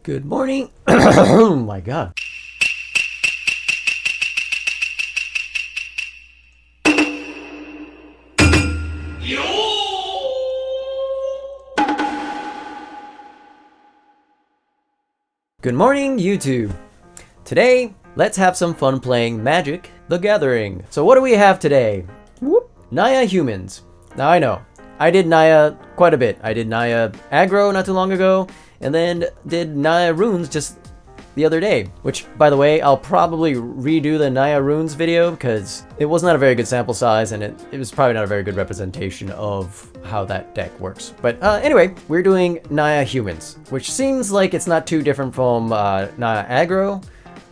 Good morning. Oh my god. Good morning, YouTube. Today, let's have some fun playing Magic: The Gathering. So what do we have today? Whoop. Naya Humans. Now I know, I did Naya quite a bit. I did Naya Aggro not too long ago, and then did Naya Runes just the other day. Which, by the way, I'll probably redo the Naya Runes video because it was not a very good sample size and it was probably not a very good representation of how that deck works. But anyway, we're doing Naya Humans, which seems like it's not too different from Naya Aggro,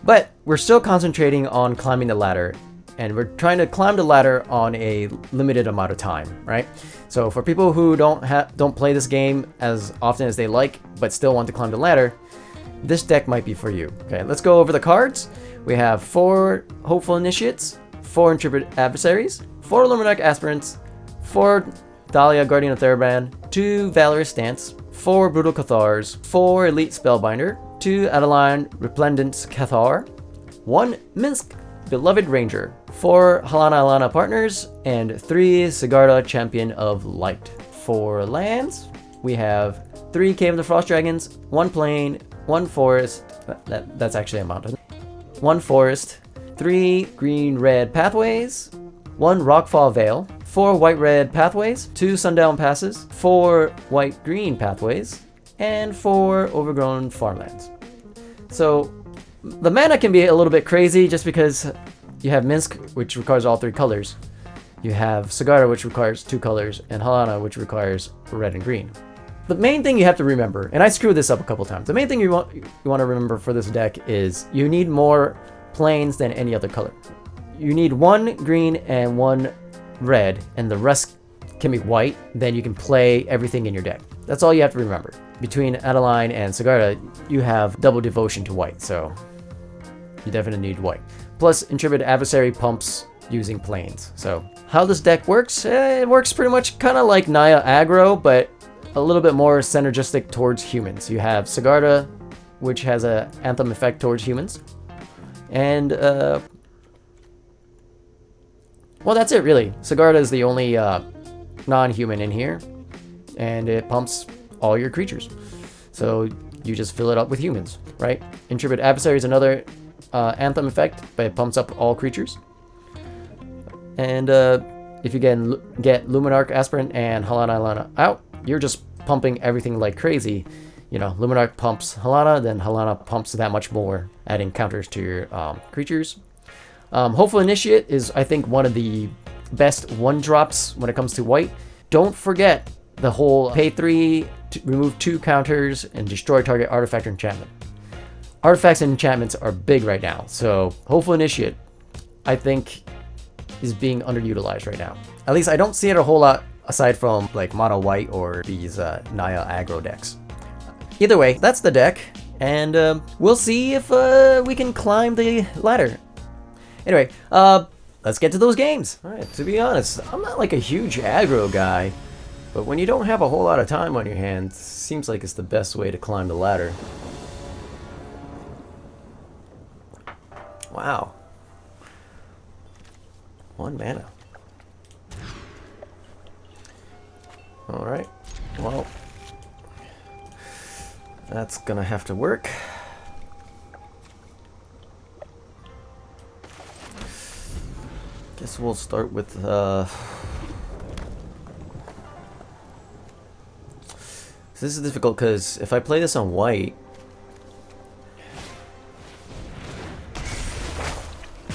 but we're still concentrating on climbing the ladder. And we're trying to climb the ladder on a limited amount of time, right? So for people who don't play this game as often as they like, but still want to climb the ladder, this deck might be for you. Okay, let's go over the cards. We have 4 Hopeful Initiates, 4 Intrepid Adversaries, 4 Luminarch Aspirants, 4 Thalia, Guardian of Thraben, 2 Valorous Stance, 4 Brutal Cathars, 4 Elite Spellbinder, 2 Adeline, Resplendent Cathar, 1 Minsc, Beloved Ranger, 4 Halana Partners, and 3 Sigarda, Champion of Light. For lands, we have 3 Cave of the Frost Dragons, 1 Plain, 1 Forest, that's actually a mountain, 1 Forest, 3 Green-Red Pathways, 1 Rockfall Vale, 4 White-Red Pathways, 2 Sundown Passes, 4 White-Green Pathways, and 4 Overgrown Farmlands. So the mana can be a little bit crazy just because you have Minsc, which requires all 3 colors. You have Sigarda, which requires 2 colors, and Halana, which requires red and green. The main thing you have to remember, and I screwed this up a couple times, the main thing you want to remember for this deck is you need more plains than any other color. You need 1 green and 1 red, and the rest can be white, then you can play everything in your deck. That's all you have to remember. Between Adeline and Sigarda, you have double devotion to white, so you definitely need white. Plus, Intrepid Adversary pumps using plains. So, how this deck works? It works pretty much kind of like Naya Aggro, but a little bit more synergistic towards humans. You have Sigarda, which has an Anthem effect towards humans. And, well, that's it, really. Sigarda is the only non-human in here, and it pumps all your creatures. So, you just fill it up with humans, right? Intrepid Adversary is another Anthem effect, but it pumps up all creatures. And if you get Luminarch Aspirant and Halana out, you're just pumping everything like crazy. You know, Luminarch pumps Halana, then Halana pumps that much more, adding counters to your creatures. Hopeful Initiate is, I think, one of the best 1-drops when it comes to white. Don't forget the whole pay 3 to remove 2 counters and destroy target artifact or enchantment. Artifacts and enchantments are big right now, so Hopeful Initiate, I think, is being underutilized right now. At least I don't see it a whole lot aside from like mono white or these Naya Aggro decks. Either way, that's the deck, and we'll see if we can climb the ladder. Anyway, let's get to those games. Alright, to be honest, I'm not like a huge aggro guy, but when you don't have a whole lot of time on your hands, seems like it's the best way to climb the ladder. Wow. 1 mana. Alright. Well, that's gonna have to work. Guess we'll start with this is difficult because if I play this on white,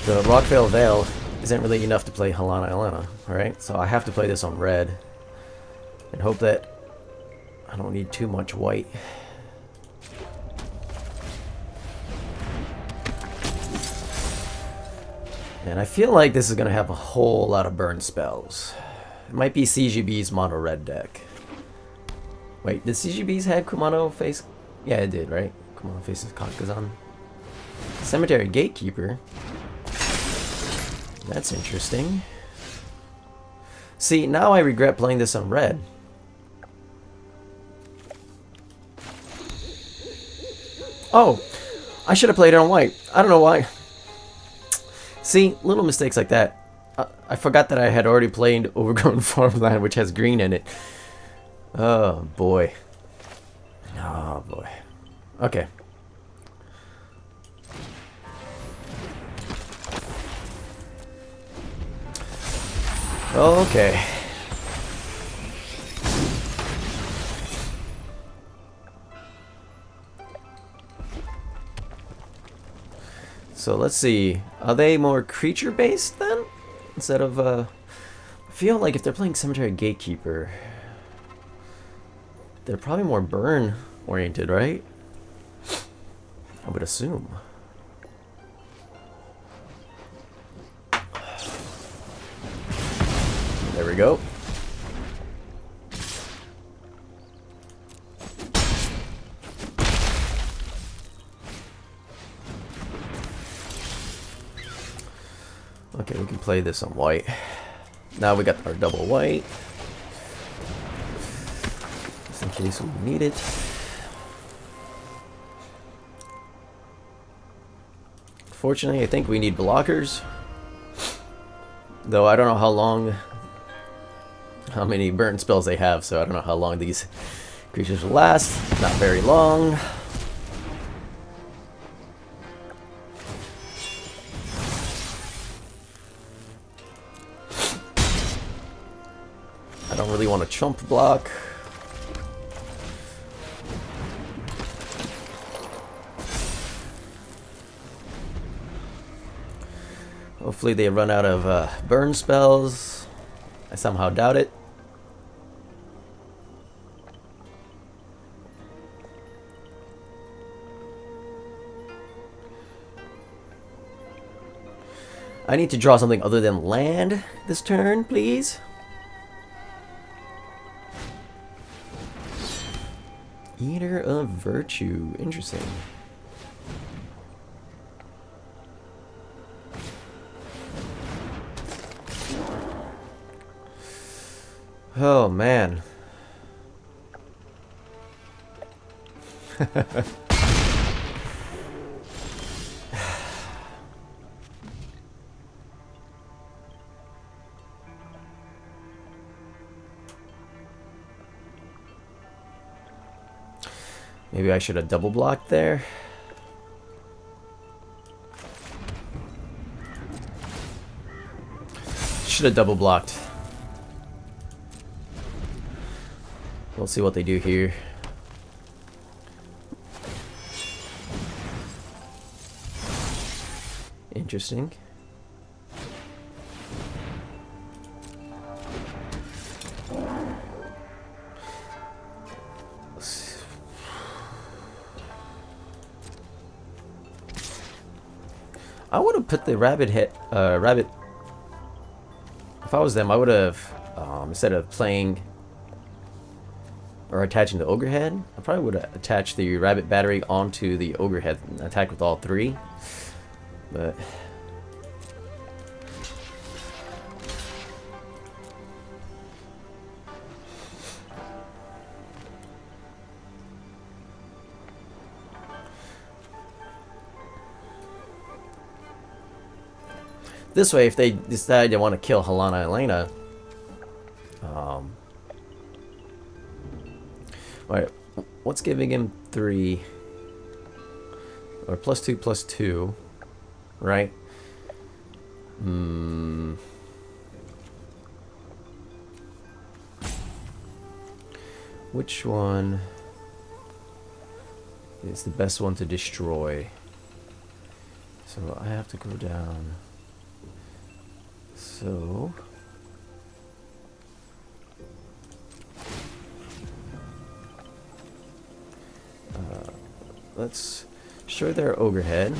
the Rockfall Vale isn't really enough to play Alena, alright? So I have to play this on red and hope that I don't need too much white. And I feel like this is going to have a whole lot of burn spells. It might be CGB's mono red deck. Wait, did CGB's have Kumano face? Yeah, it did, right? Kumano faces Kankazan. Cemetery Gatekeeper. That's interesting. See, now I regret playing this on red. Oh, I should have played it on white. I don't know why. See, little mistakes like that. I forgot that I had already played Overgrown Farmland, which has green in it. Oh, boy. Oh, boy. Okay. Okay. So let's see. Are they more creature based then? Instead of I feel like if they're playing Cemetery Gatekeeper, they're probably more burn oriented, right? I would assume. There we go. Okay, we can play this on white. Now we got our double white. Just in case we need it. Fortunately, I think we need blockers. Though I don't know how many burn spells they have, so I don't know how long these creatures will last. Not very long. I don't really want to chump block. Hopefully they run out of burn spells. I somehow doubt it. I need to draw something other than land this turn, please. Eater of Virtue. Interesting. Oh, man. Maybe I should have double blocked there. Should have double blocked. We'll see what they do here. Interesting. I would have put the rabbit head, rabbit. If I was them, I would have instead of playing or attaching the ogre head, I probably would have attached the rabbit battery onto the ogre head and attacked with all three. But this way, if they decide they want to kill Halana and Alena, alright, what's giving him 3 or +2/+2, right? Which one is the best one to destroy? So I have to go down. So let's destroy their ogre head.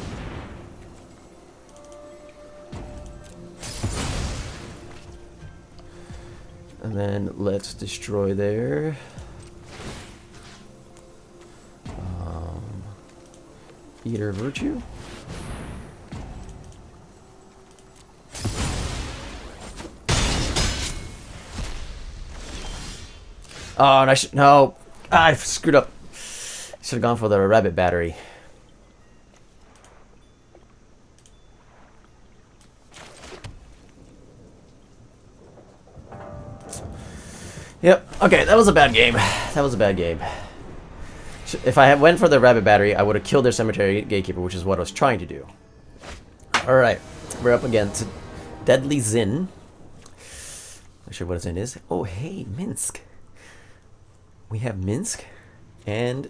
And then let's destroy their Eater of Virtue. Oh, and no, I screwed up. Should have gone for the rabbit battery. Okay, that was a bad game. That was a bad game. If I had went for the Rabbit Battery, I would have killed their Cemetery Gatekeeper, which is what I was trying to do. Alright, we're up against Deadly Zin. Not sure what Zin is. Oh, hey, Minsc. We have Minsc and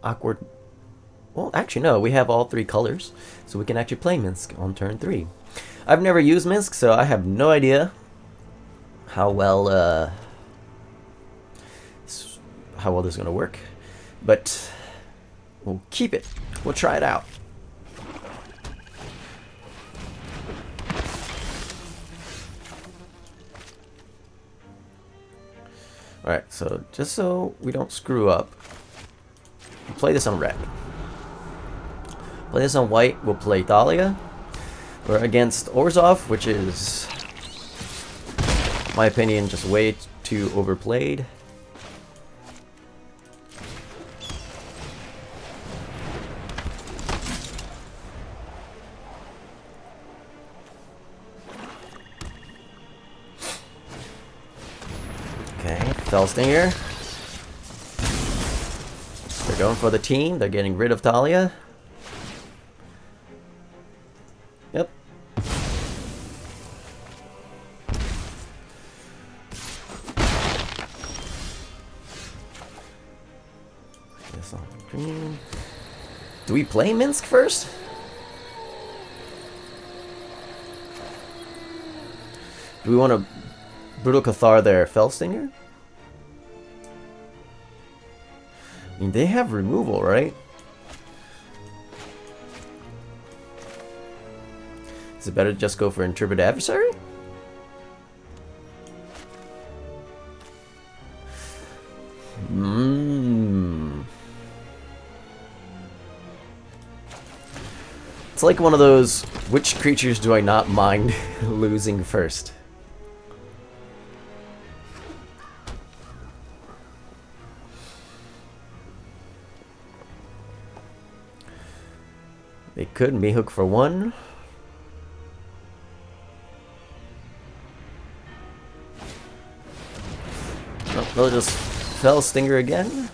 Awkward. Well, actually, no, we have all three colors, so we can actually play Minsc on turn 3. I've never used Minsc, so I have no idea how well this is going to work. But we'll keep it. We'll try it out. Alright, so just so we don't screw up, we'll play this on red. Play this on white, we'll play Thalia. We're against Orzhov, which is, in my opinion, just way too overplayed. Okay, Fellstinger. They're going for the team. They're getting rid of Thalia. Yep. This on green. Do we play Minsc first? Do we want to Brutal Cathar their Fellstinger? I mean, they have removal, right? Is it better to just go for Intrepid Adversary? It's like one of those, which creatures do I not mind losing first? They could Mehook for 1. Oh, they'll just Fellstinger again.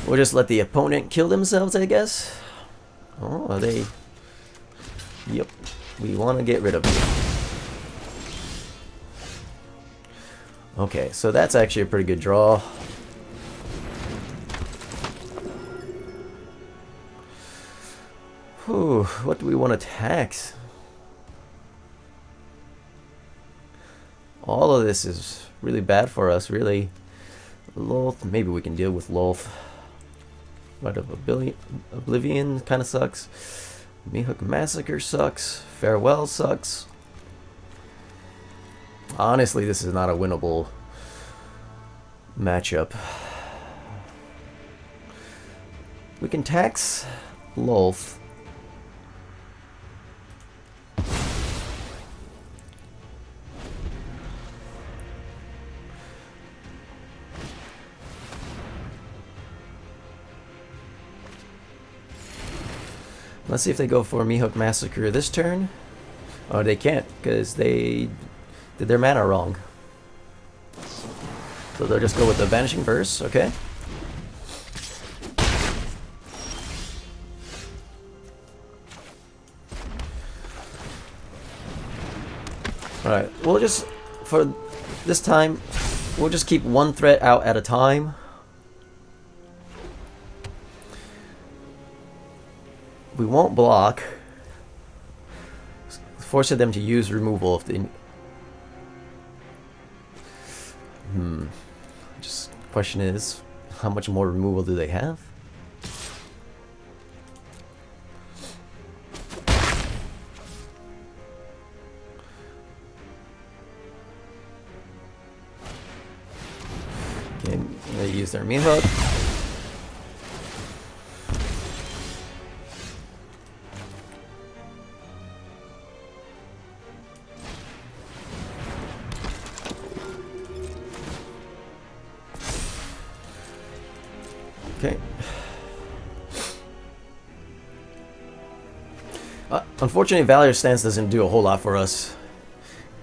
We'll just let the opponent kill themselves, I guess. Oh, are they? Yep. We want to get rid of you. Okay, so that's actually a pretty good draw. Whew, what do we want to tax? All of this is really bad for us, really. Lolth, maybe we can deal with Lolth. Right of Oblivion kind of sucks. Mehook Massacre sucks. Farewell sucks. Honestly, this is not a winnable matchup. We can tax Lolth. Let's see if they go for Mehook Massacre this turn. Oh, they can't, because they did their mana wrong. So they'll just go with the Vanishing Verse, okay? Alright, we'll just, for this time, we'll just keep one threat out at a time. We won't block. Forcing them to use removal if they... Just question is, how much more removal do they have? Okay, they use their Mehook. Okay. Unfortunately, Valorous Stance doesn't do a whole lot for us,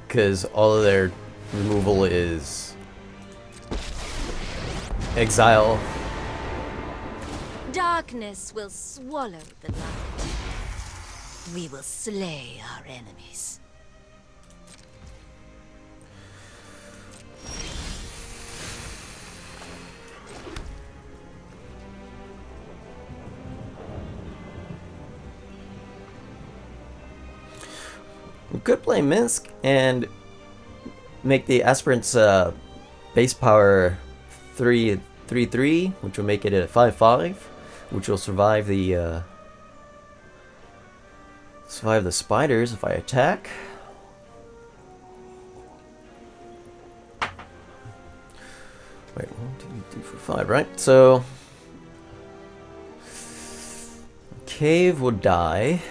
because all of their removal is exile. Darkness will swallow the light. We will slay our enemies. We could play Minsc and make the Aspirant's base power 3/3, which will make it a 5/5, which will survive the spiders if I attack. Wait, 1, 2, 3, 4, 5, right? So Cave would die.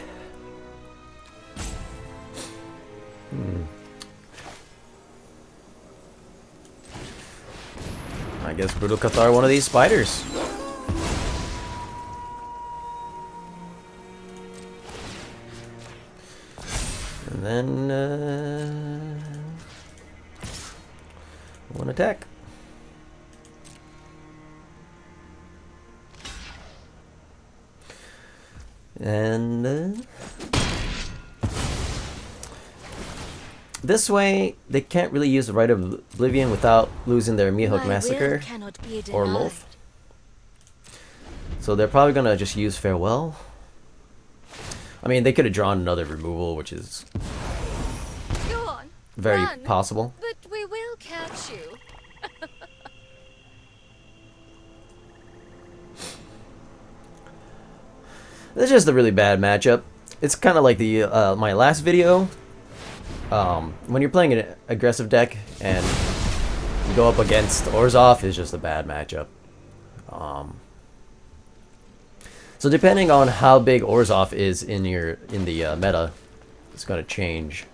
I guess Brutal Cathar one of these spiders. And then one attack. And this way, they can't really use the Rite of Oblivion without losing their Mihawk Massacre or Lolth. So they're probably gonna just use Farewell. I mean, they could have drawn another removal, which is very possible. But we will catch you. This is just a really bad matchup. It's kind of like the my last video. When you're playing an aggressive deck and you go up against Orzhov, is just a bad matchup. So depending on how big Orzhov is in the meta, it's going to change.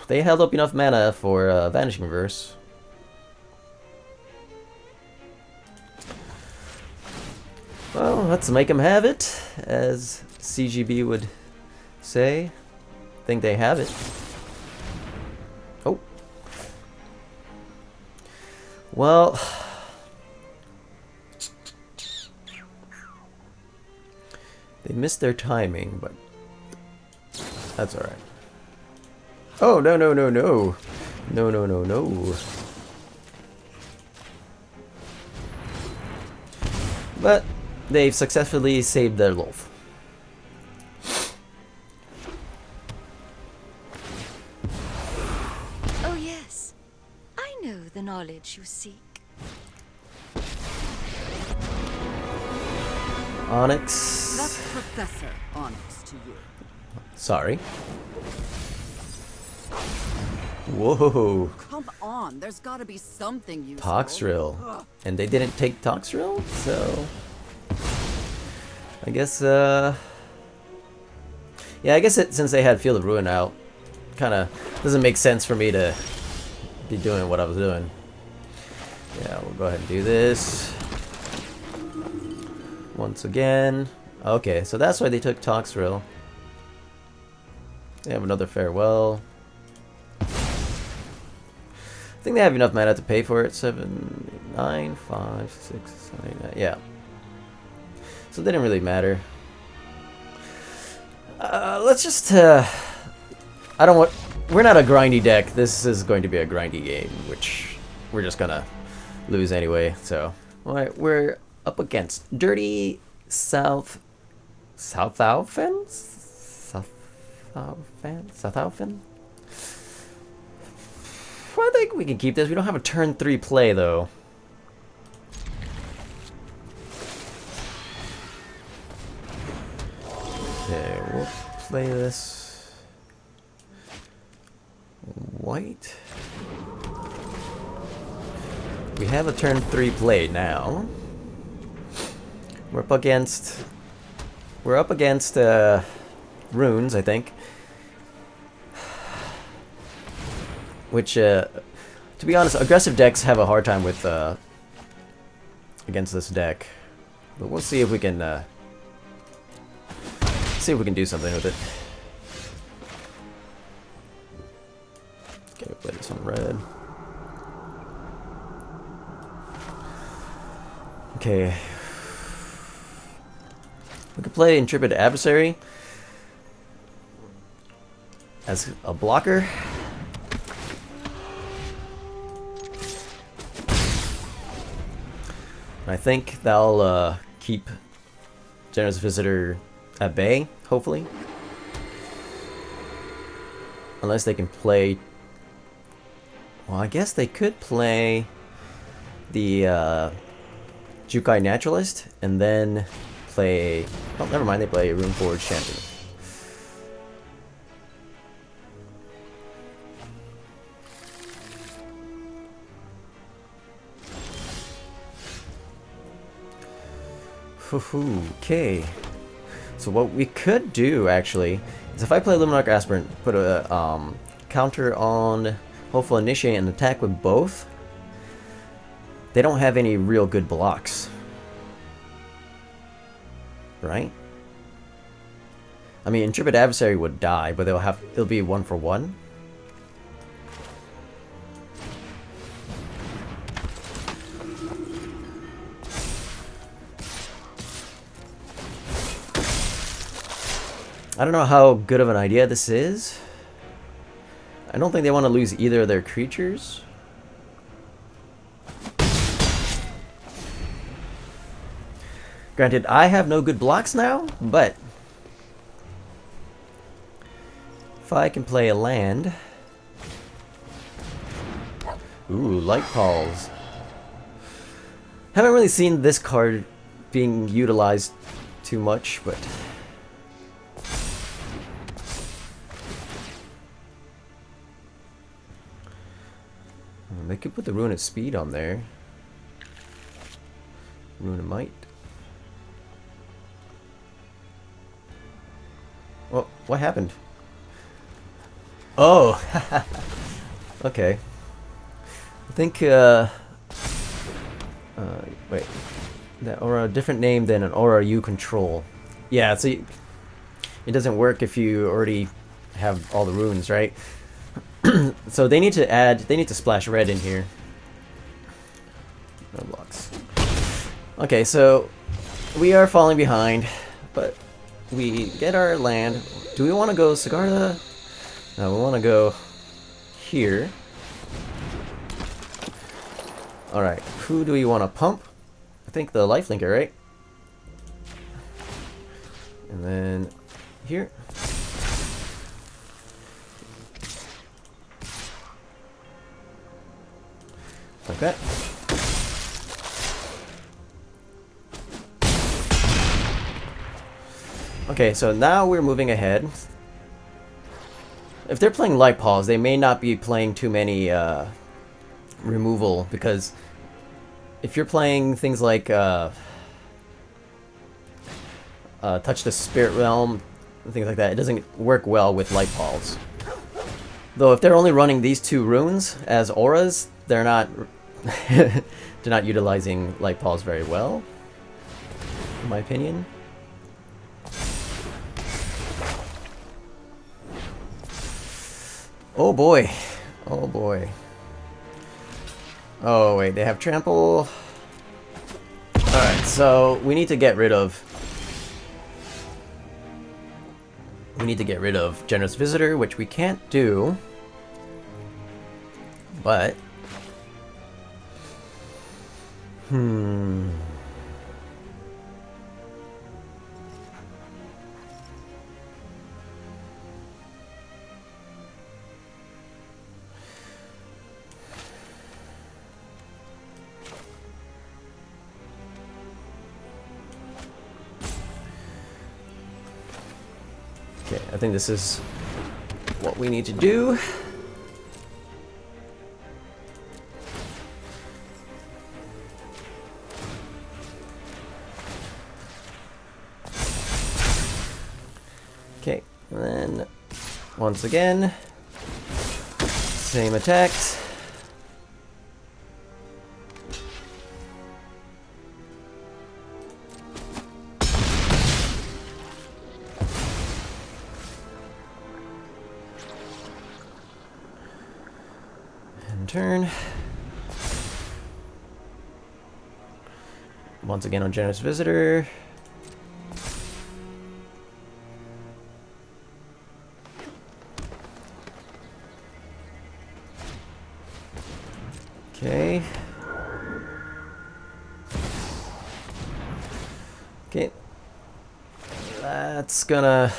They held up enough mana for Vanishing Reverse. Well, let's make them have it, as CGB would say. Think they have it. Oh. Well, they missed their timing, but that's alright. Oh, no, no, no, no. No, no, no, no. But they've successfully saved their Lolth. Oh yes, I know the knowledge you seek. Onyx. That's Professor Onyx to you. Sorry. Whoa. Come on, there's gotta be something useful. Toxrill. And they didn't take Toxrill, so I guess yeah, I guess since they had Field of Ruin out, kinda doesn't make sense for me to be doing what I was doing. Yeah, we'll go ahead and do this. Once again. Okay, so that's why they took Toxrill. They have another Farewell. I think they have enough mana to pay for it. 7, 8, 9, 5, 6, 7, 8, 9. Yeah. So it didn't really matter. Let's just I don't want. We're not a grindy deck. This is going to be a grindy game, which we're just gonna lose anyway. So, alright, we're up against Dirty Southalfen. I think we can keep this. We don't have a turn 3 play though. Okay, we'll play this white. We have a turn 3 play now. We're up against runes, I think. Which, to be honest, aggressive decks have a hard time with against this deck. But we'll see if we can see if we can do something with it. Okay, play this on red. Okay. We could play Intrepid Adversary as a blocker. I think that'll keep Generous Visitor at bay, hopefully. Unless they can play... Well, I guess they could play the Jukai Naturalist and then play... Oh, never mind, they play Runeforge Champion. Okay. So what we could do, actually, is if I play Luminarch Aspirant, put a counter on Hopeful Initiate and attack with both, they don't have any real good blocks. Right? I mean, Intrepid Adversary would die, but it'll be 1 for 1. I don't know how good of an idea this is. I don't think they want to lose either of their creatures. Granted, I have no good blocks now, but if I can play a land... Ooh, Light Pulse. Haven't really seen this card being utilized too much, but... They could put the Rune of Speed on there. Rune of Might. Well, what happened? Oh! Okay. I think, wait. That aura, a different name than an aura you control. Yeah, see, it doesn't work if you already have all the runes, right? So they need to splash red in here. No blocks. Okay, so we are falling behind, but we get our land. Do we want to go Sigarda? No, we want to go here. Alright, who do we want to pump? I think the lifelinker, right? And then here. Like that. Okay, so now we're moving ahead. If they're playing Light Pulse, they may not be playing too many removal, because if you're playing things like Touch the Spirit Realm, things like that, it doesn't work well with Light Pulse. Though if they're only running these two runes as auras, they're not they're not utilizing Light Pulse very well, in my opinion. Oh boy. Oh boy. Oh wait, they have trample. Alright, so we need to get rid of Generous Visitor, which we can't do. But okay, I think this is what we need to do. Okay, and then once again, same attacks. End turn. Once again on Generous Visitor. Okay. Okay. That's gonna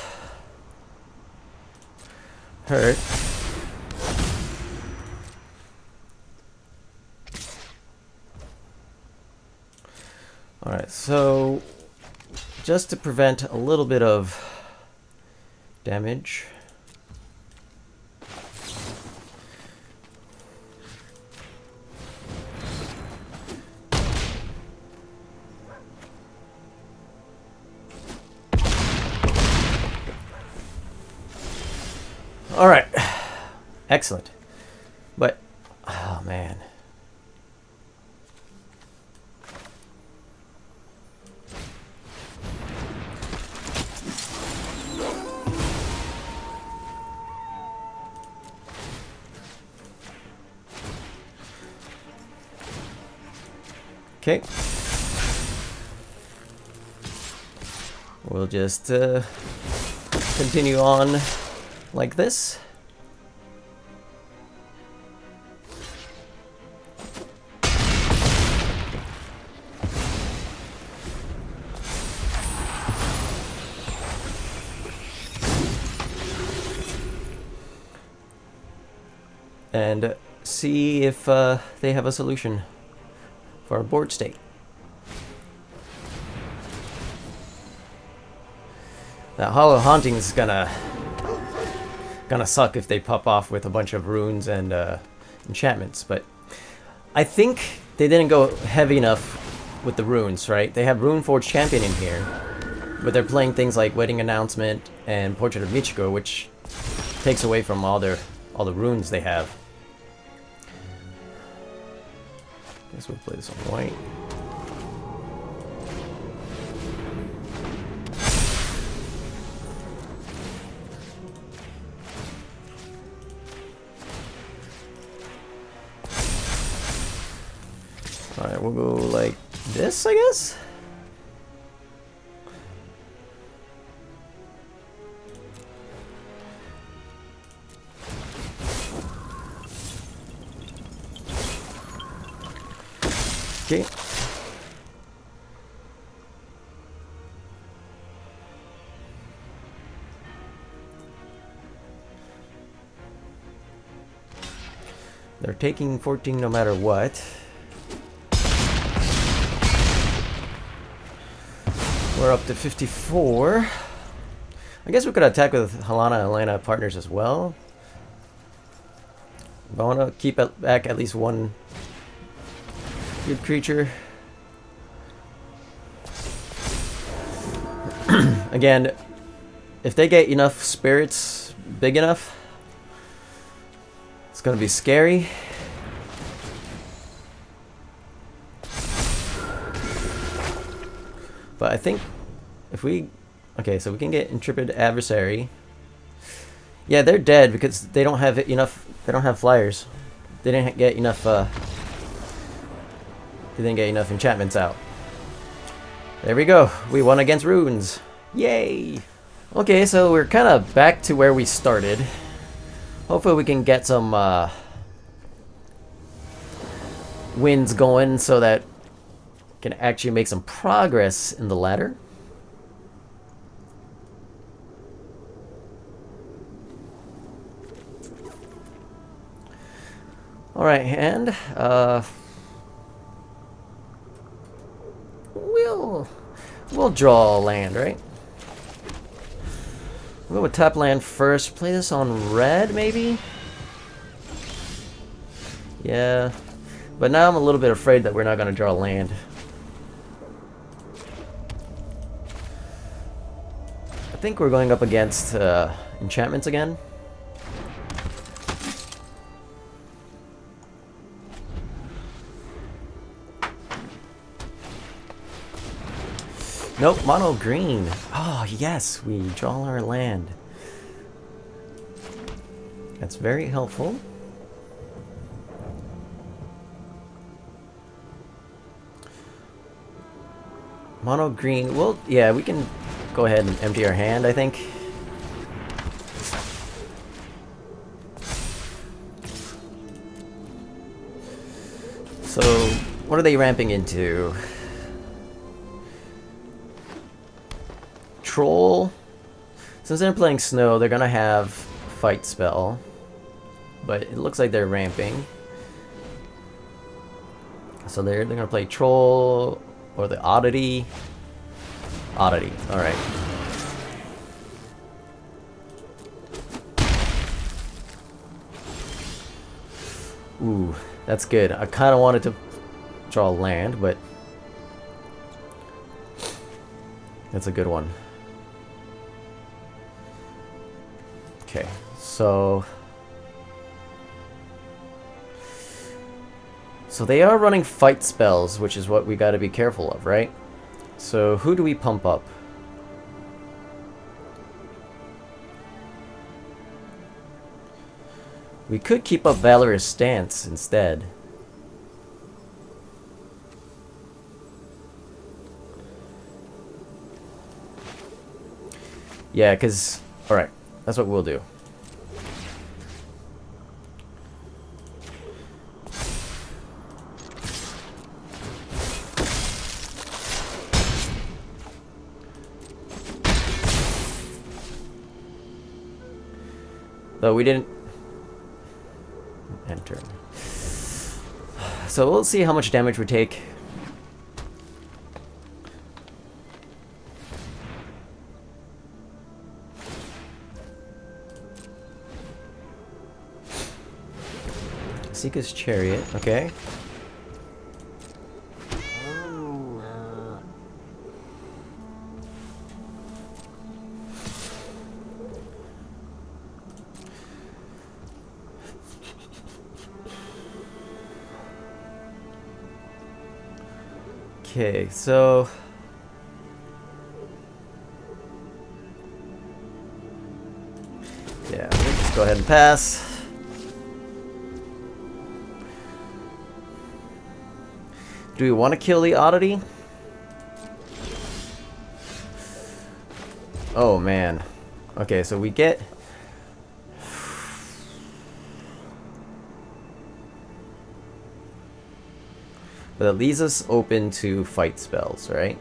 hurt. Alright, so just to prevent a little bit of damage. Alright, excellent. But, oh man. Okay. We'll just continue on like this. And see if they have a solution for our board state. That Hollow Haunting is gonna suck if they pop off with a bunch of runes and enchantments, but I think they didn't go heavy enough with the runes, right? They have Runeforge Champion in here, but they're playing things like Wedding Announcement and Portrait of Michiko, which takes away from all the runes they have. Guess we'll play this on white. Alright, we'll go like this, I guess? Okay. They're taking 14 no matter what. We're up to 54. I guess we could attack with Halana and Alena partners as well. But I want to keep back at least one good creature. Again, if they get enough spirits big enough, it's going to be scary. But I think if we... Okay, so we can get Intrepid Adversary. Yeah, they're dead because they don't have enough... They don't have flyers. They didn't get enough... They didn't get enough enchantments out. There we go. We won against runes. Yay! Okay, so we're kind of back to where we started. Hopefully we can get some wins going so that we can actually make some progress in the ladder. Alright, and we'll draw a land, right? We'll go with tap land first. Play this on red, maybe? Yeah. But now I'm a little bit afraid that we're not going to draw land. I think we're going up against enchantments again. Nope, mono green. Oh, yes, we draw our land. That's very helpful. Mono green. Well, yeah, we can go ahead and empty our hand, I think. So, what are they ramping into? Troll. Since they're playing snow, they're gonna have fight spell. But it looks like they're ramping. So they're gonna play troll or the oddity. Oddity, alright. Ooh, that's good. I kinda wanted to draw land, but that's a good one. Okay, so they are running fight spells, which is what we gotta be careful of, right? So who do we pump up? We could keep up Valorous Stance instead. Yeah, because... Alright, that's what we'll do. Though we didn't enter. So we'll see how much damage we take. Seeker's Chariot, okay. Okay, so yeah, we'll just go ahead and pass. Do we want to kill the oddity? Oh man. Okay, so we get... But that leaves us open to fight spells, right?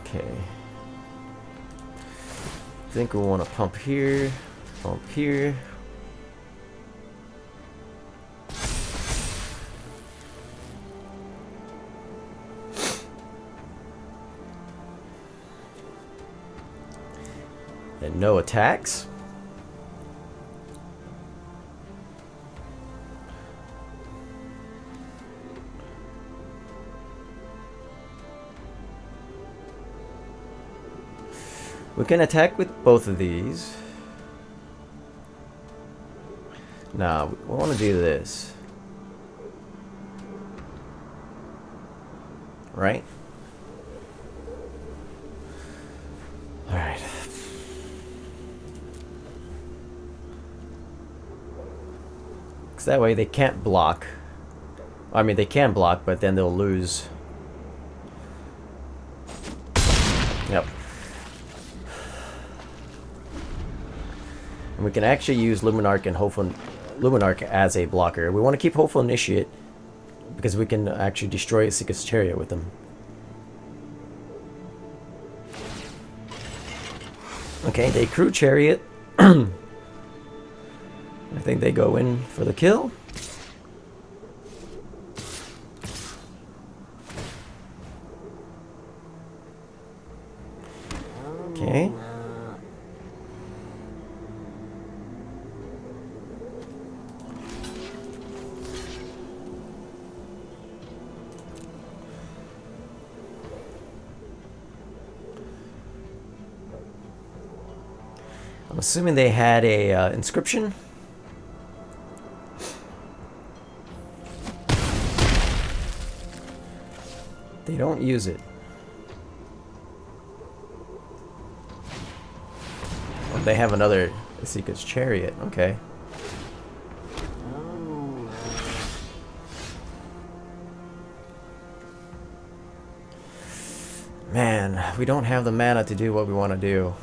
Okay. I think we want to pump here, pump here. And no attacks. We can attack with both of these. Nah, we want to do this. Right? Alright. Because that way they can't block. I mean, they can block, but then they'll lose. Yep. And we can actually use Luminarch and Luminarch as a blocker. We want to keep Hopeful Initiate because we can actually destroy Seeker's Chariot with them. Okay, they crew Chariot. I think they go in for the kill. Okay. I'm assuming they had a inscription. They don't use it. Well, they have another Seeker's Chariot, okay. Man, we don't have the mana to do what we want to do.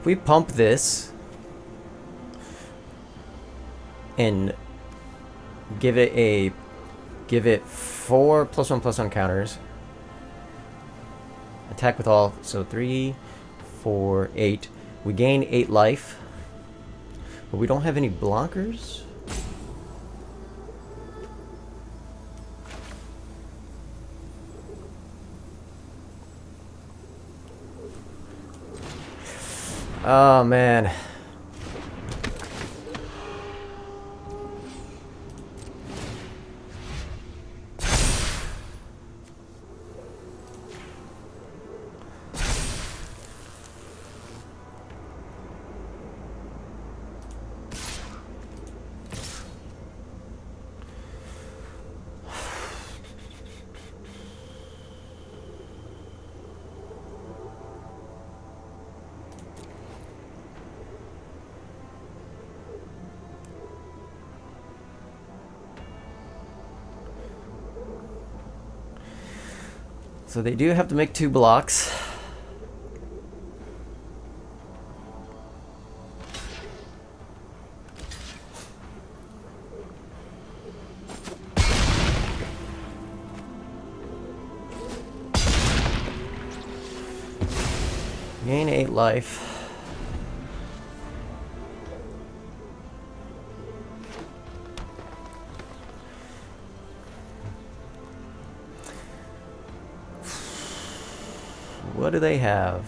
If we pump this and give it 4+1/+1 counters. Attack with all, so 3, 4, 8. We gain 8 life, but we don't have any blockers. Oh man. So they do have to make 2 blocks. Gain 8 life. What do they have?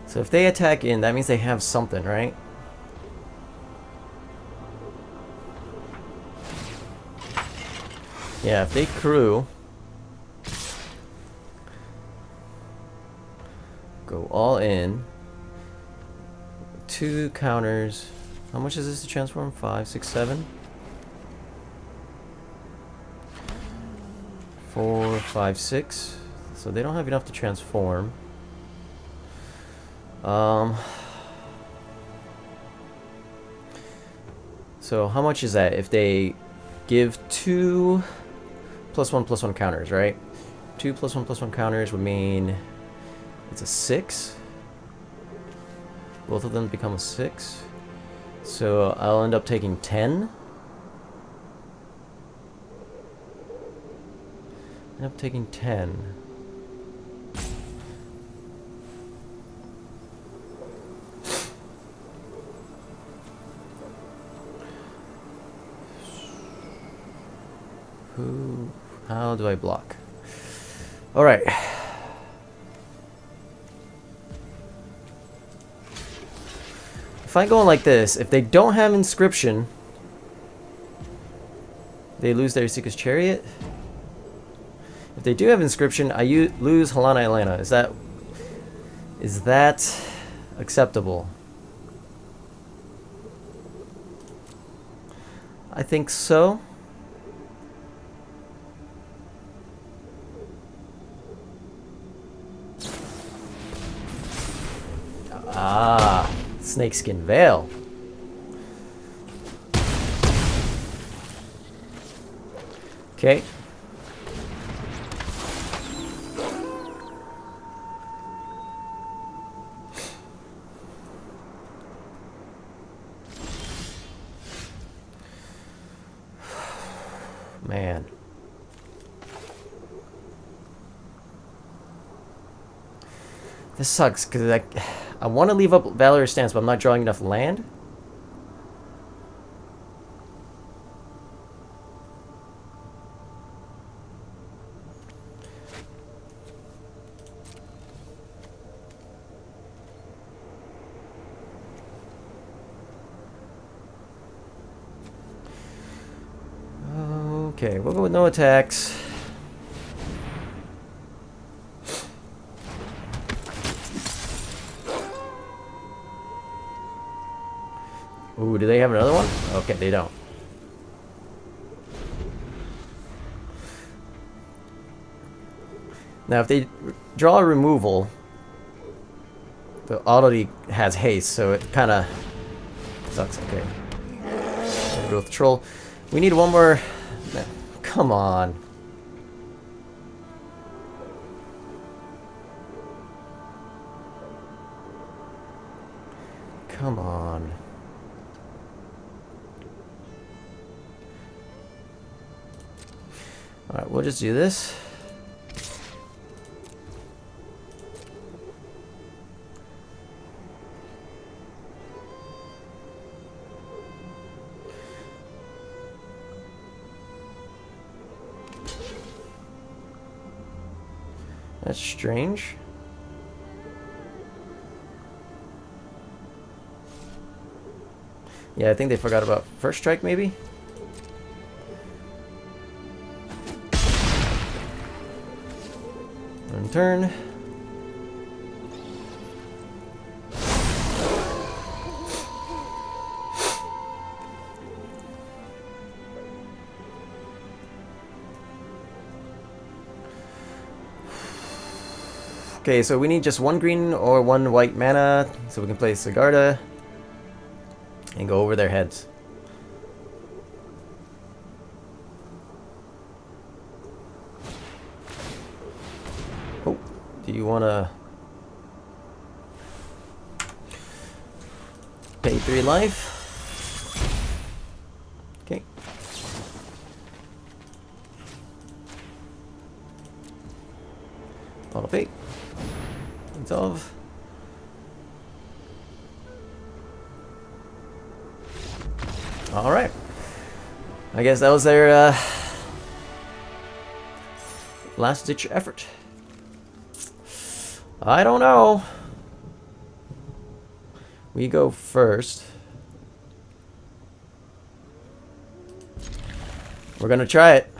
So if they attack in, that means they have something, right? Yeah, if they crew, go all in, 2 counters. How much is this to transform? 5, 6, 7? 4, 5, 6. So they don't have enough to transform. So how much is that if they give 2 +1/+1 counters, right? 2 +1/+1 counters would mean it's a 6. Both of them become a 6. So I'll end up taking 10. End up taking 10. How do I block? All right. If I go like this, if they don't have inscription, they lose their Seeker's Chariot. If they do have inscription, I lose Halana Alena. Is that acceptable? I think so. Ah, Snakeskin Vale. Okay. Man. This sucks, because I want to leave up Valorous Stance, but I'm not drawing enough land. Okay, we'll go with no attacks. Ooh, do they have another one? Okay, they don't. Now, if they draw a removal, the already has haste, so it kind of sucks. Okay. Go with Troll. We need one more. Come on. Come on. Alright, we'll just do this. That's strange. Yeah, I think they forgot about first strike, maybe? One turn. Okay, so we need just one green or one white mana, so we can play Sigarda and go over their heads. Oh, do you want to pay 3 life? Okay. Auto pay. Of. All right. I guess that was their last-ditch effort. I don't know. We go first. We're gonna try it.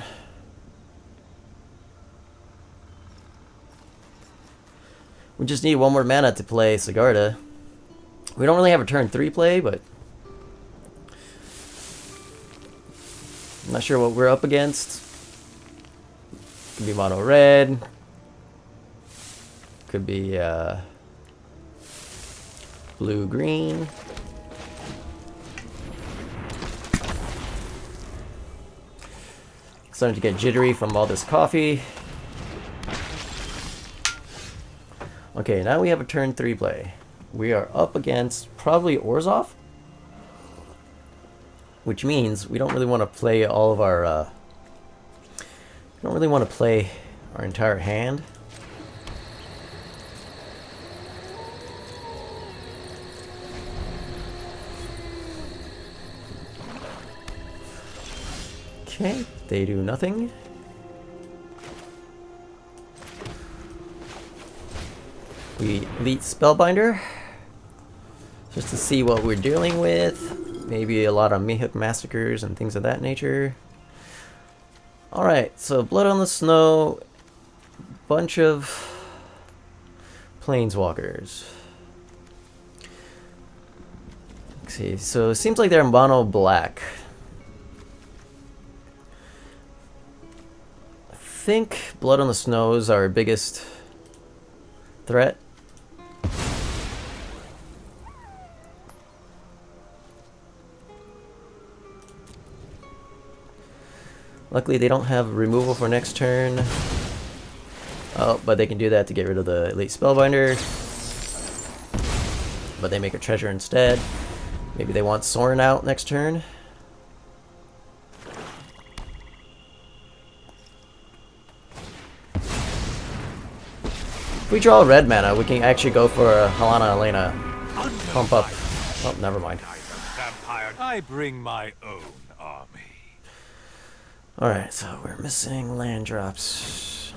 We just need one more mana to play Sigarda. We don't really have a turn 3 play, but I'm not sure what we're up against. Could be mono red. Could be blue green. Starting to get jittery from all this coffee. Okay, now we have a turn 3 play. We are up against probably Orzhov, which means we don't really want to play all of our. We don't really want to play our entire hand. Okay, they do nothing. We Elite Spellbinder, just to see what we're dealing with. Maybe a lot of Mihawk Massacres and things of that nature. Alright, so Blood on the Snow, bunch of Planeswalkers. Let's see, so it seems like they're mono black. I think Blood on the Snow is our biggest threat. Luckily they don't have removal for next turn. Oh, but they can do that to get rid of the Elite Spellbinder. But they make a treasure instead. Maybe they want Sorin out next turn. If we draw red mana, we can actually go for a Halana Alena. Pump up. Oh, never mind. I bring my own army. Alright, so we're missing land drops.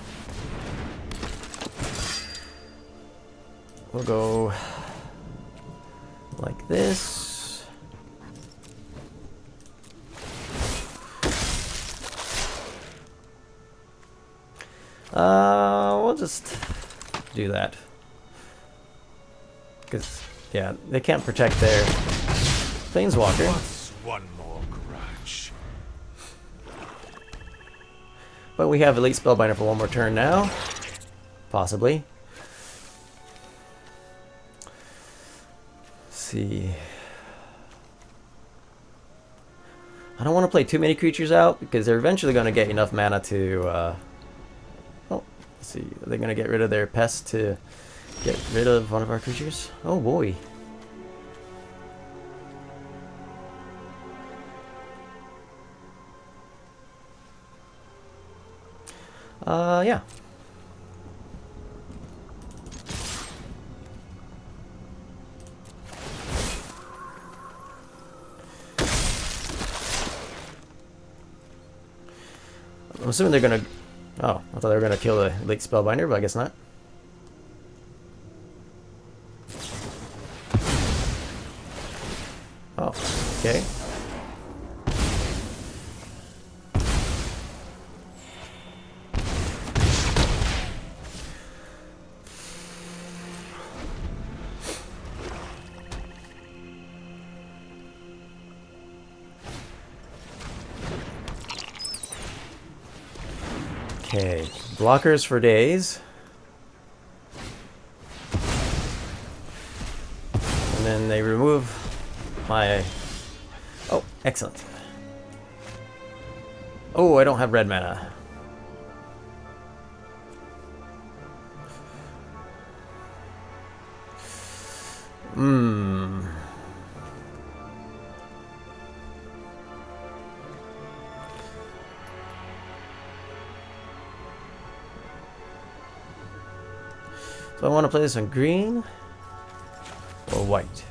We'll go like this. We'll just do that. Because, yeah, they can't protect their Planeswalker. What's one more grudge? But we have Elite Spellbinder for one more turn now. Possibly. Let's see. I don't want to play too many creatures out because they're eventually going to get enough mana to... oh, let's see. Are they going to get rid of their pest to get rid of one of our creatures? Oh boy. Yeah. I'm assuming they're gonna... Oh, I thought they were gonna kill the Elite Spellbinder, but I guess not. Oh, okay. Okay, blockers for days. And then they remove my... Oh, excellent. Oh, I don't have red mana. So I want to play this on green or white.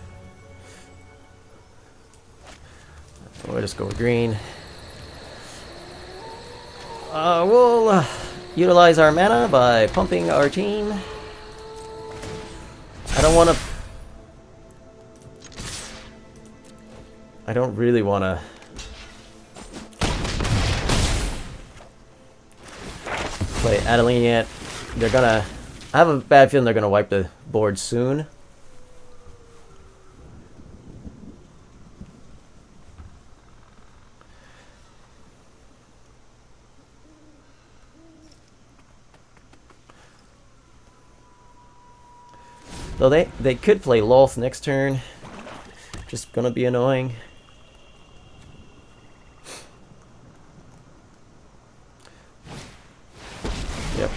We'll just go with green. We'll utilize our mana by pumping our team. I don't want to... I don't really want to... play Adeline yet. They're gonna... I have a bad feeling they're gonna wipe the board soon. Though they could play Lolth next turn. Just gonna be annoying. Yep.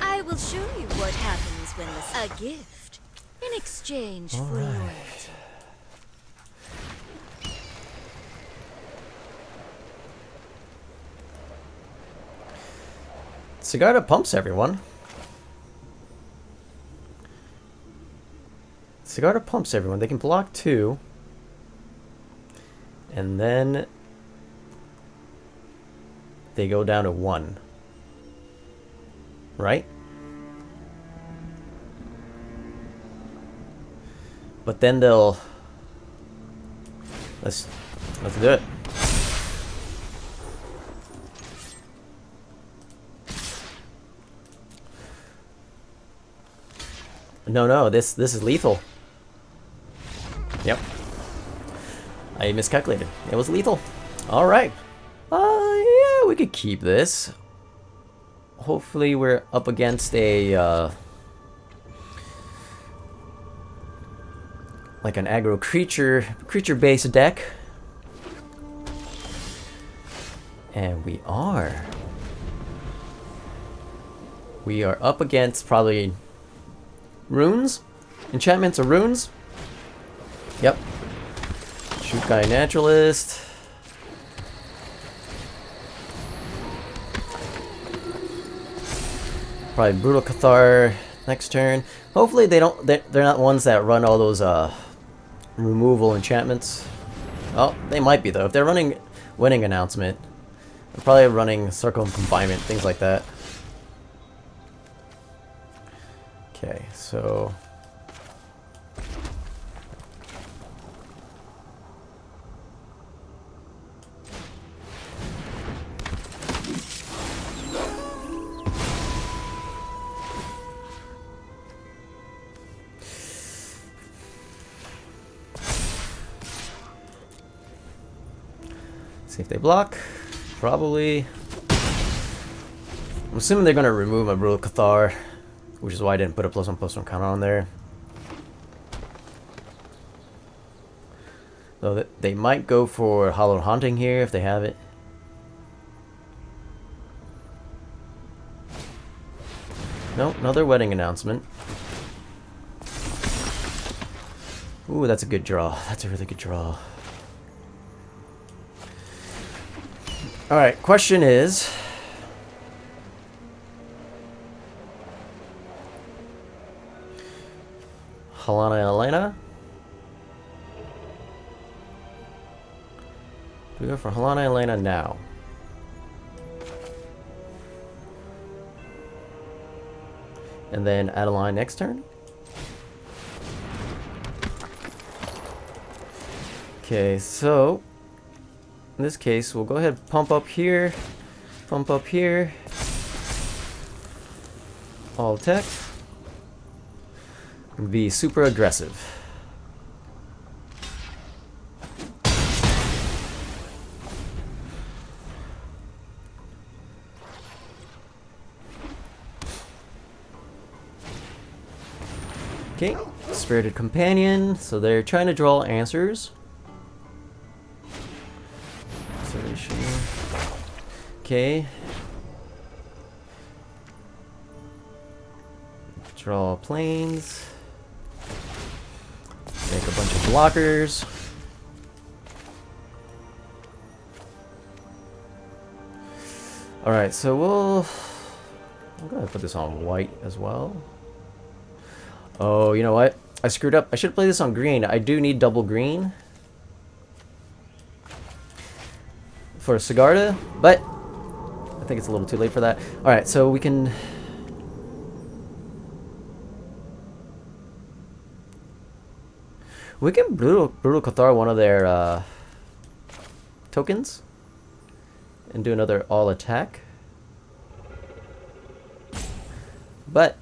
I will show you what happens when a gift in exchange for loyalty. Sigarda pumps everyone. Sigarda pumps everyone. They can block 2. And then they go down to 1. Right? But then they'll... Let's do it. No, this is lethal. Yep. I miscalculated. It was lethal. Alright. Yeah, we could keep this. Hopefully we're up against a, like an aggro creature-based deck. And we are. We are up against probably runes? Enchantments or runes? Yep. Shoot Guy Naturalist. Probably Brutal Cathar next turn. Hopefully they don't. They're not ones that run all those removal enchantments. Oh, they might be though. If they're running Winning Announcement, they're probably running Circle of Confinement, things like that. Okay, so. See if they block. Probably. I'm assuming they're gonna remove my Brutal Cathar, which is why I didn't put a +1/+1 counter on there. Though they might go for Hollow Haunting here if they have it. Nope, another wedding announcement. Ooh, that's a good draw. That's a really good draw. Alright, question is... Halana and Alena? Do we go for Halana and Alena now? And then Adeline next turn? Okay, so in this case, we'll go ahead and pump up here, all tech, and be super aggressive. Okay, Spirited Companion, so they're trying to draw answers. Okay. Draw planes. Make a bunch of blockers. Alright, so I'm gonna put this on white as well. Oh, you know what? I screwed up. I should play this on green. I do need double green for Sigarda, but I think it's a little too late for that. Alright, so we can... Brutal Cathar one of their tokens and do another all attack. But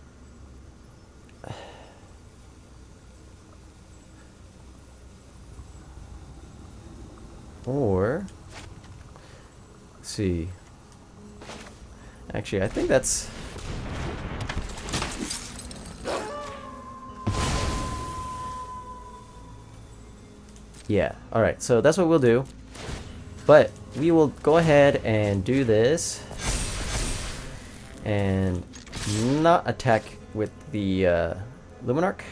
or let's see. Actually, I think that's... Yeah, alright, so that's what we'll do. But we will go ahead and do this. And not attack with the Luminarch.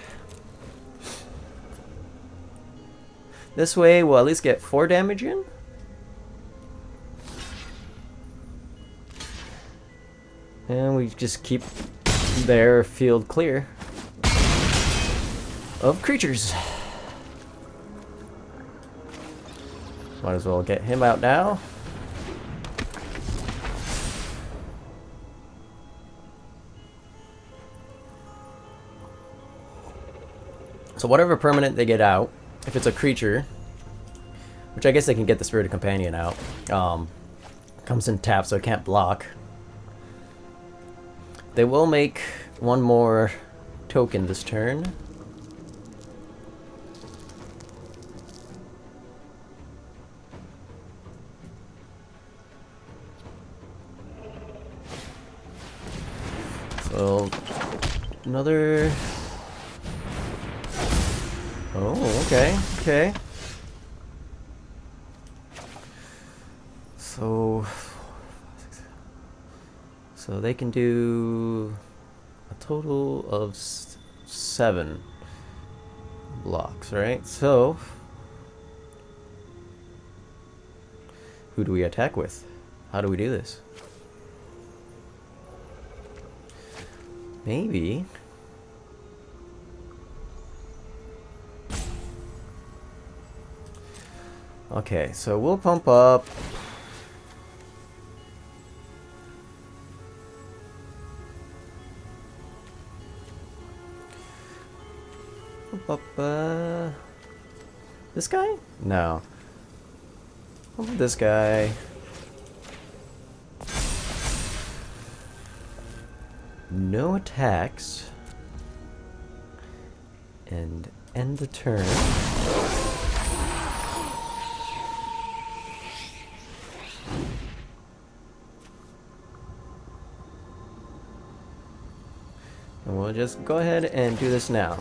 This way we'll at least get 4 damage in. And we just keep their field clear of creatures. Might as well get him out now. So whatever permanent they get out, if it's a creature, which I guess they can get the Spirited Companion out, comes in tap so it can't block. They will make one more token this turn. So another... Oh, okay, okay. So they can do a total of 7 blocks, right? So who do we attack with? How do we do this? Maybe. Okay, so we'll pump up. Pump up, this guy? No. Pump up this guy. No attacks. And end the turn. And we'll just go ahead and do this now.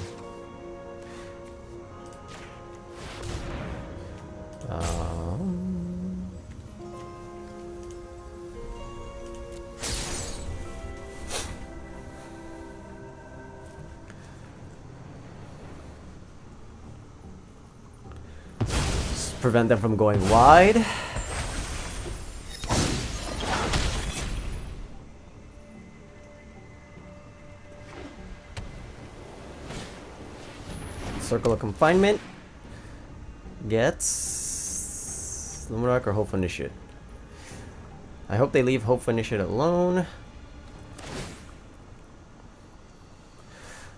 Prevent them from going wide. Circle of Confinement gets Luminarch or Hopeful Initiate. I hope they leave Hopeful Initiate alone.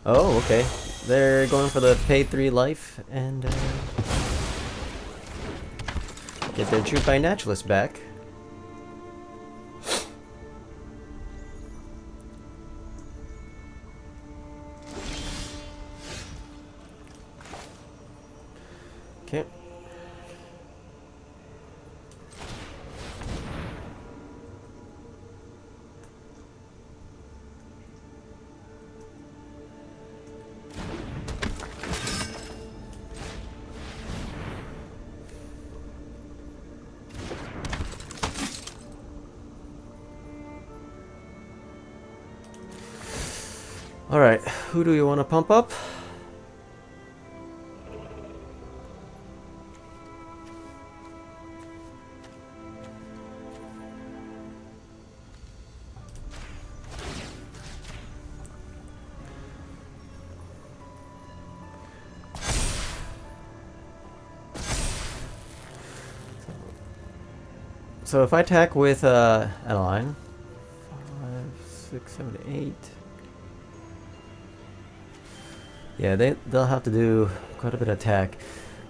Oh, okay. They're going for the pay 3 life and get their Truth by Naturalist back. Okay. Alright, who do you want to pump up? So if I attack with Adeline, 5, 6, 7, 8. Yeah, they'll have to do quite a bit of attack.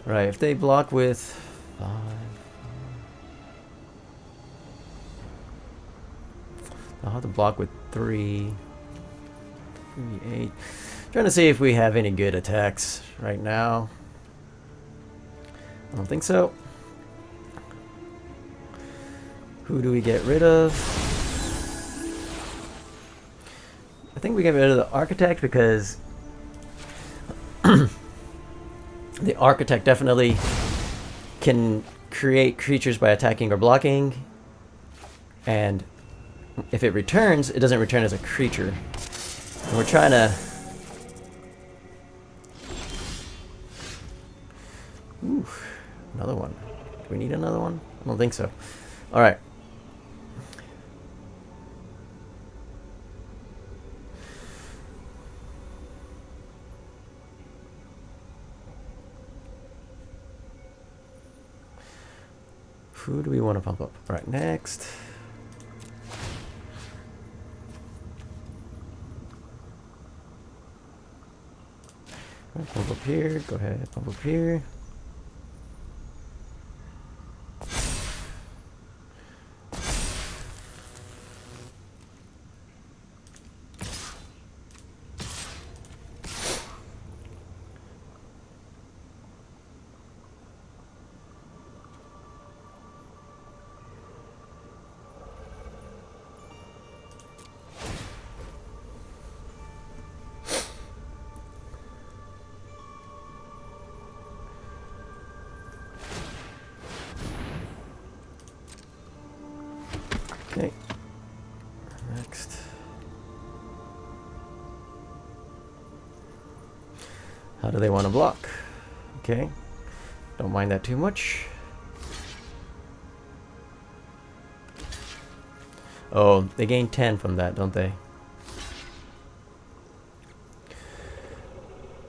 Right, if they block with 5, they'll have to block with 3, 8. Trying to see if we have any good attacks right now. I don't think so. Who do we get rid of? I think we get rid of the Architect because the Architect definitely can create creatures by attacking or blocking, and if it returns, it doesn't return as a creature. And we're trying to... Ooh, another one. Do we need another one? I don't think so. Alright. Who do we want to pump up? Right, next. Right, pump up here. Go ahead, pump up here. Okay. Next. How do they want to block? Okay. Don't mind that too much. Oh, they gain 10 from that, don't they?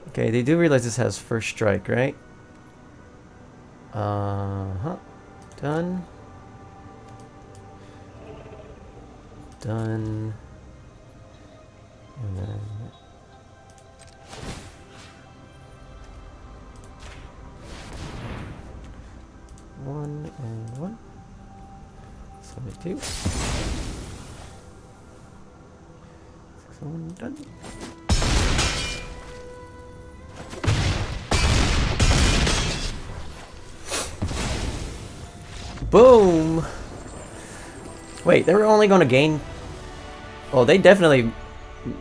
Okay, they do realize this has first strike, right? Done. Done. And then... one and one. 72. 6-1, done. Boom! Wait, they were only going to gain... Oh, they definitely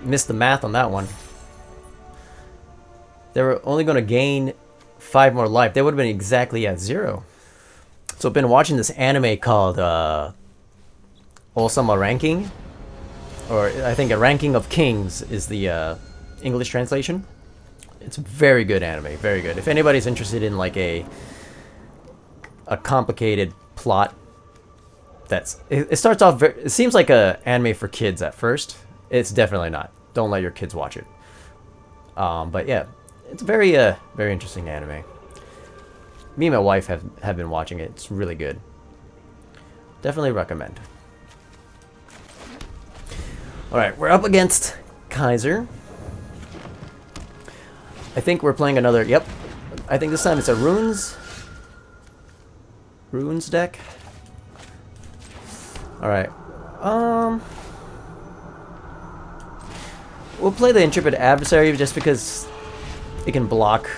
missed the math on that one. They were only going to gain 5 more life. They would have been exactly at 0. So I've been watching this anime called Osama Ranking. Or I think A Ranking of Kings is the English translation. It's a very good anime, very good. If anybody's interested in like a complicated plot, it starts off it seems like a anime for kids at first. It's definitely not. Don't let your kids watch it. But yeah, it's very very interesting anime. Me and my wife have been watching it. It's really good. Definitely recommend. Alright, we're up against Kaiser. I think we're playing another... Yep. I think this time it's a Runes deck. Alright. We'll play the Intrepid Adversary just because they can block...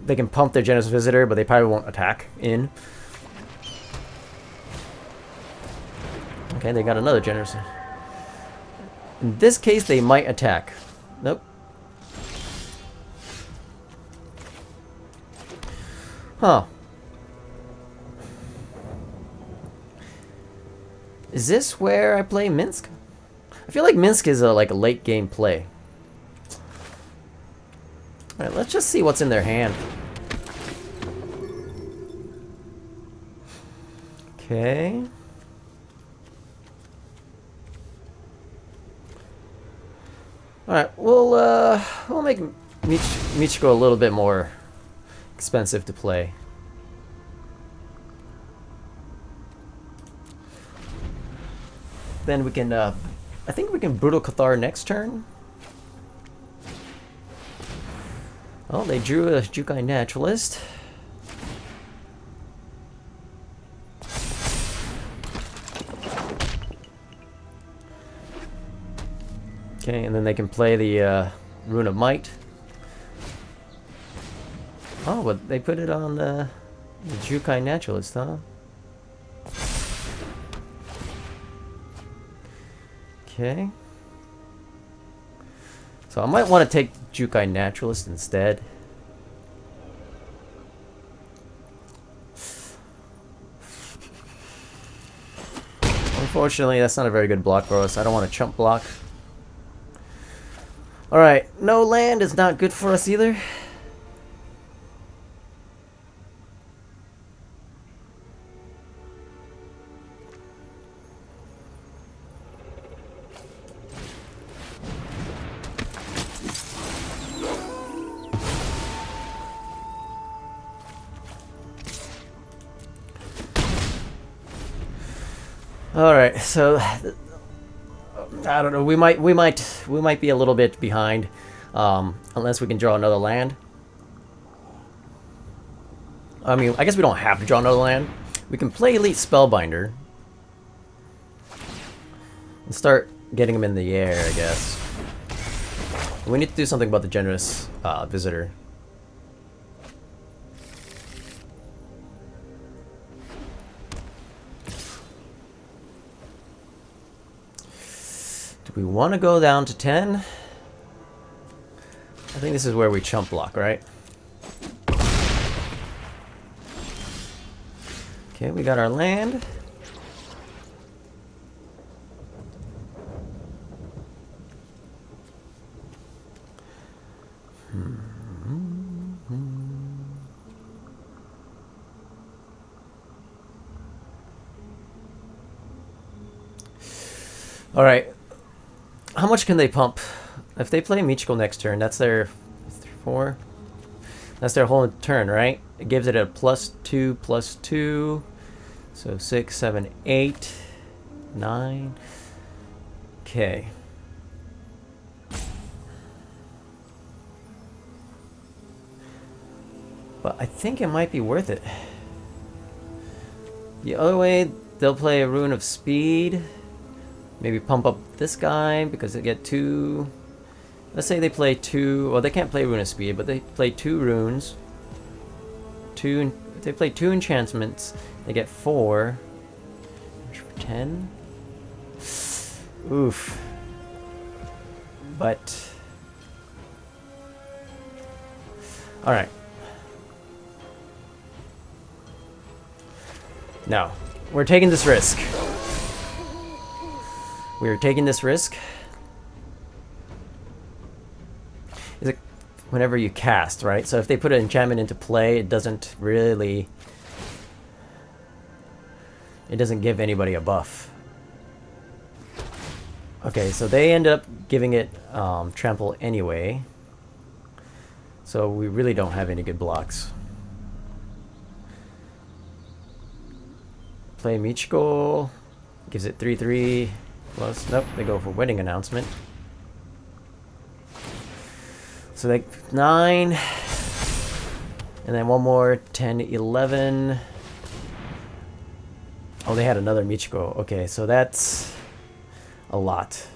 They can pump their Generous Visitor, but they probably won't attack in. Okay, they got another Generous... In this case, they might attack. Nope. Huh. Is this where I play Minsc? I feel like Minsc is like a late game play. Alright, let's just see what's in their hand. Okay. Alright, we'll make Michiko a little bit more expensive to play. Then we can, I think we can Brutal Cathar next turn. Oh, they drew a Jukai Naturalist. Okay, and then they can play the Rune of Might. Oh, but they put it on the Jukai Naturalist, huh? Okay. So I might want to take Jukai Naturalist instead. Unfortunately, that's not a very good block for us. I don't want to chump block. Alright, no land is not good for us either. Alright, so I don't know, we might be a little bit behind, unless we can draw another land. I mean, I guess we don't have to draw another land. We can play Elite Spellbinder and start getting them in the air, I guess. We need to do something about the Generous Visitor. Do we want to go down to 10? I think this is where we chump block, right? Okay, we got our land. All right. How much can they pump? If they play Michiko next turn, that's their 4. That's their whole turn, right? It gives it a +2/+2. So 6, 7, 8, 9. Okay. But I think it might be worth it. The other way, they'll play a Rune of Speed. Maybe pump up this guy because they get 2. Let's say they play 2. Well, they can't play Rune of Speed, but they play 2 runes. If they play 2 enchantments, they get 4. 10. Oof. but all right. No, we're taking this risk. We're taking this risk. Is it whenever you cast, right? So if they put an enchantment into play, it doesn't really... It doesn't give anybody a buff. Okay, so they end up giving it trample anyway. So we really don't have any good blocks. Play Michiko. Gives it 3/3 plus. Nope, they go for Wedding Announcement. So like 9. And then one more, 10, 11. Oh, they had another Michiko. Okay, so that's a lot.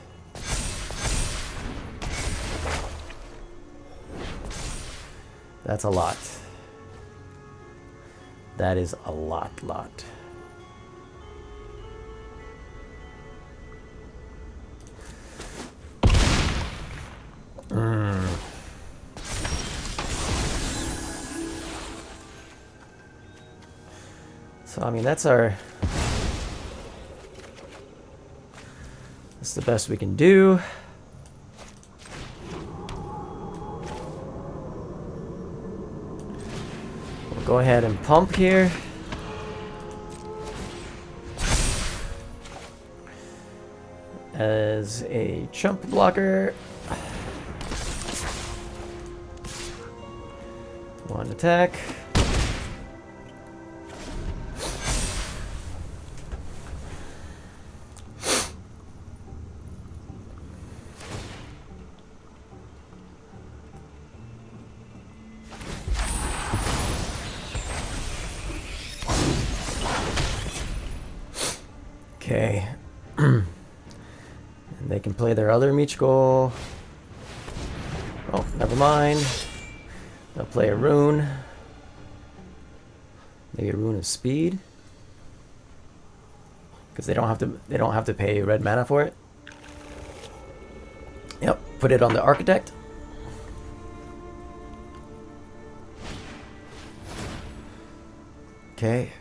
That's a lot. That is a lot. So, I mean, that's the best we can do. We'll go ahead and pump here. As a chump blocker. One attack. Okay. And they can play their other Michiko. Oh, never mind. They'll play a rune. Maybe a rune of speed. Because they don't have to pay red mana for it. Yep, put it on the architect. Okay.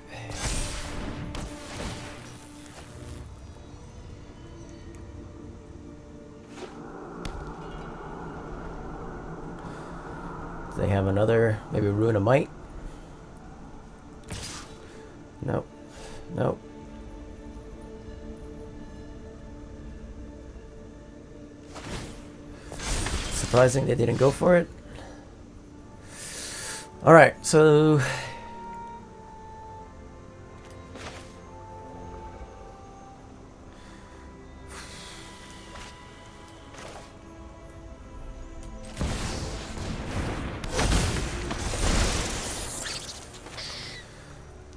They have another, maybe Rune of Might. Nope. Nope. Surprising they didn't go for it. Alright, so...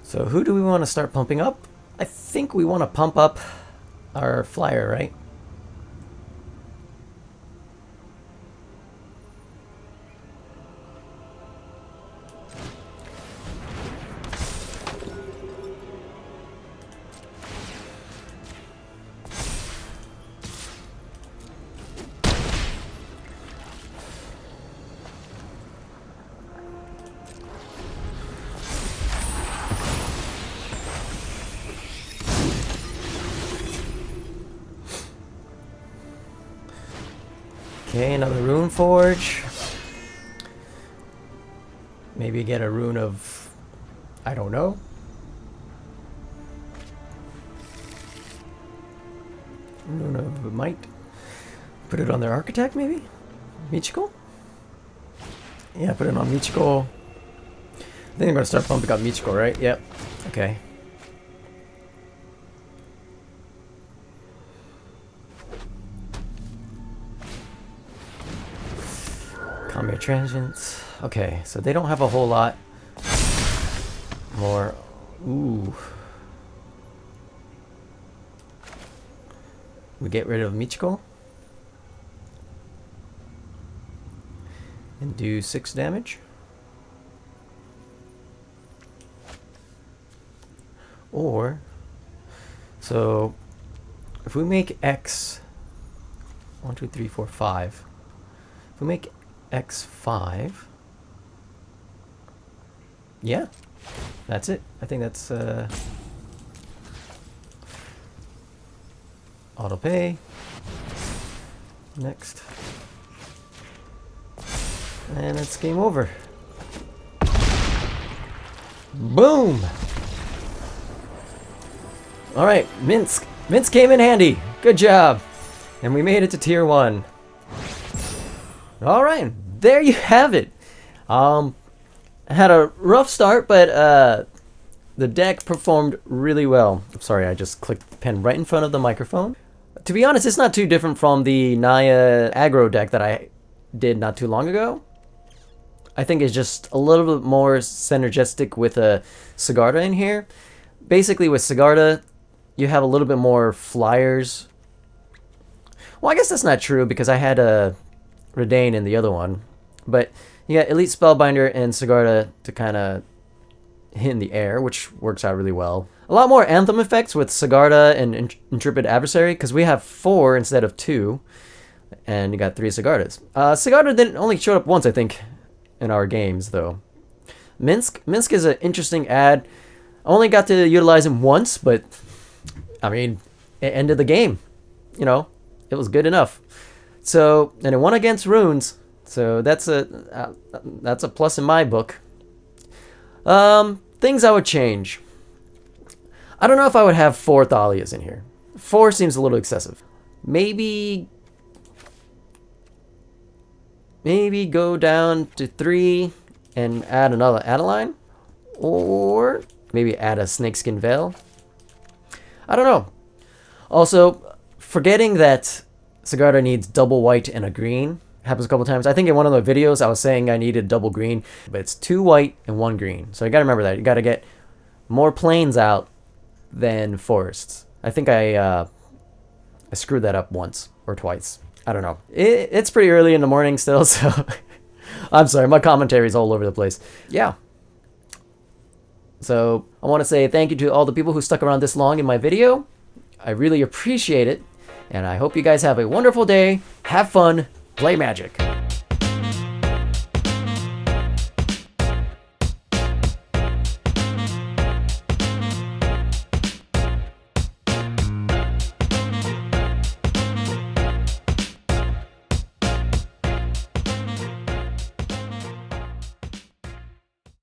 So who do we want to start pumping up? I think we want to pump up our flyer, right? Okay, another Rune Forge. Maybe get a Rune of... I don't know. Rune of Might. Put it on their Architect, maybe? Michiko? Yeah, put it on Michiko. I think I'm gonna start pumping up Michiko, right? Yep. Okay. Kamigawa Transients. Okay, so they don't have a whole lot more. Ooh. We get rid of Michiko. And do 6 damage. Or, so if we make X 1, 2, 3, 4, 5. If we make X 5, yeah, that's it. I think that's auto pay. Next, and it's game over. Boom! Alright, Minsc. Minsc came in handy. Good job. And we made it to tier 1. Alright, there you have it. I had a rough start, but the deck performed really well. I'm sorry, I just clicked the pen right in front of the microphone. To be honest, it's not too different from the Naya aggro deck that I did not too long ago. I think it's just a little bit more synergistic with a Sigarda in here. Basically, with Sigarda, you have a little bit more flyers. Well, I guess that's not true because I had a Redane in the other one. But you got Elite Spellbinder and Sigarda to kind of hit in the air, which works out really well. A lot more Anthem effects with Sigarda and Intrepid Adversary because we have 4 instead of 2. And you got 3 Sigardas. Sigarda didn't only show up once, I think, in our games, though. Minsc is an interesting ad. I only got to utilize him once, but I mean, it ended the game. You know, it was good enough. So, and it won against runes. So that's a plus in my book. Things I would change. I don't know if I would have 4 Thalias in here. 4 seems a little excessive. Maybe go down to 3 and add another Adeline, or maybe add a Snakeskin Veil. I don't know. Also, forgetting that Sigarda needs double white and a green happens a couple times. I think in one of the videos I was saying I needed double green, but it's 2 white and 1 green. So you gotta remember that. You gotta get more plains out than forests. I think I screwed that up once or twice. I don't know. It's pretty early in the morning still, so I'm sorry, my commentary's all over the place. Yeah. So I want to say thank you to all the people who stuck around this long in my video. I really appreciate it, and I hope you guys have a wonderful day. Have fun. Play Magic.